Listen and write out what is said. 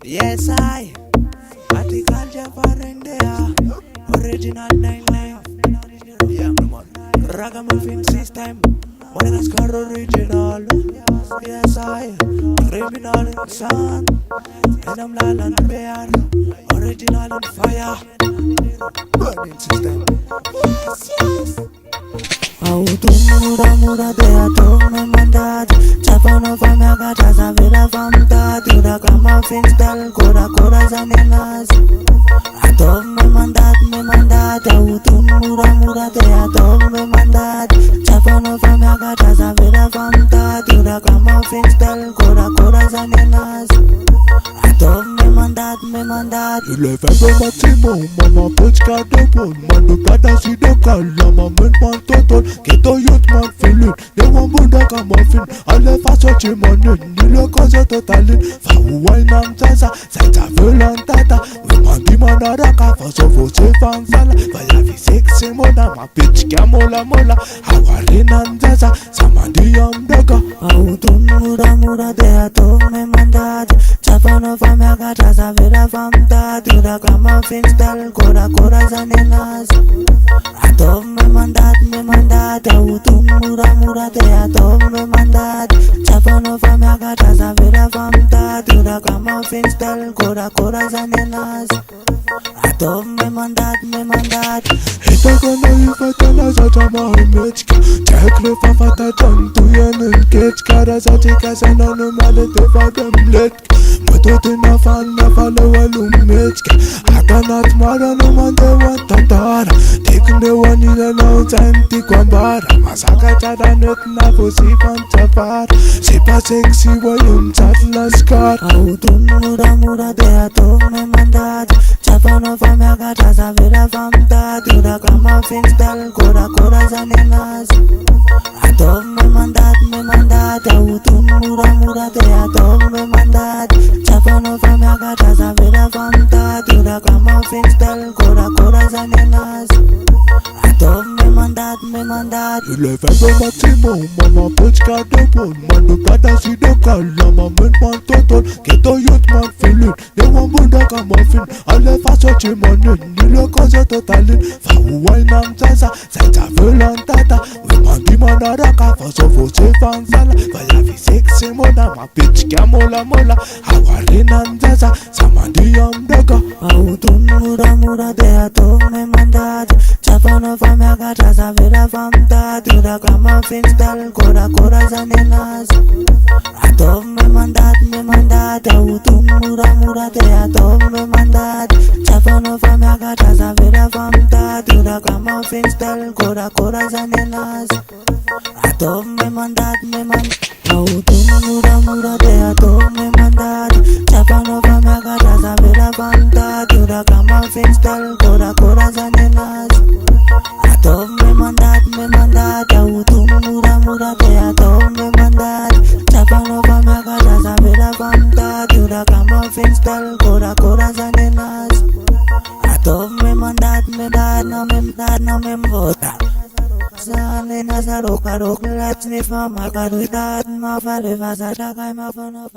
Yes, I Article Jafar India Original 99. Yeah, man. Ragamuffin system Madagascar original. Yes, I Criminal son And I'm Lalan Bear Original on fire Burning system. Autumura de atome mandat Chapano famega taza vela famta Tira kama finstal kora zanenas Atome mandat Autumura de atome mandat Chapano famega taza vela famta Tira kama finstal kora zanenas Atome mandat Il est fait au maximum, maman pitch cadeau bon. Man du pada si de kalla, man man total. Keto youth man feeling, they want bunda kama fin. Alle faso chi manin, ni le kaza totalin. Fa wine and zaza, zaita velan tata. We man di manada ka faso fose fansala. Vaya vi sexy mona, ma pitch kya mola. Hawarin and zaza, samandi amdaga. Autumura de atome mandat Chapano famega taza vela famta Tira kama finstal kora zanenas Atome mandat Autumura de atome mandat Chapano famega taza vela famta Tira kama finstal kora zanenas Atome mandat Ita kana ifata na zata mahamechka Tekle fafata chantu yanin kechka Razati kasana numale tefa demletka Matote na fana fala walumechka Akanat mara numande watatara Tekne wanile na utanti kwambara Masaka chadanet na fosi pantapara Sipa sexy wayum chatla skar Autumura de atome mandat Chapano famega taza vela famta Tira kama finstal kora zanenas Atome mandat Autumura de atome mandat Chapano famega taza vela famta Tira kama finstal kora zanenas Atome mandat Il est fait au maximum, maman pitch cadeau bon. Man du pada si de kalla, man man total. Keto youth man feeling, they want bunda kama fin. Alle faso chi manin, ni le kaza totalin. Fa wine and zaza, zaita velan tata. We man di manada ka faso fose fansala. Vaya vi sexy mona, ma pitch kya mola. Hawarin and zaza, samandi amdaga. Autumura de atome mandat Chapano famega taza vela famta Tira kama finstal kora zanenas Atome mandat Autumura de atome mandat Chapano famega taza vela famta Tira kama finstal kora zanenas Atome mandat Autumura de atome mandat Chapano famega taza vela famta Tira kama finstal kora zanenas Atome mandat Autumura de atome mandat Chapano famega taza vela famta Tira kama finstal kora zanenas Atome mandat na memvota Zane nazarok latni fama karuitat ma fale vaza takai ma fana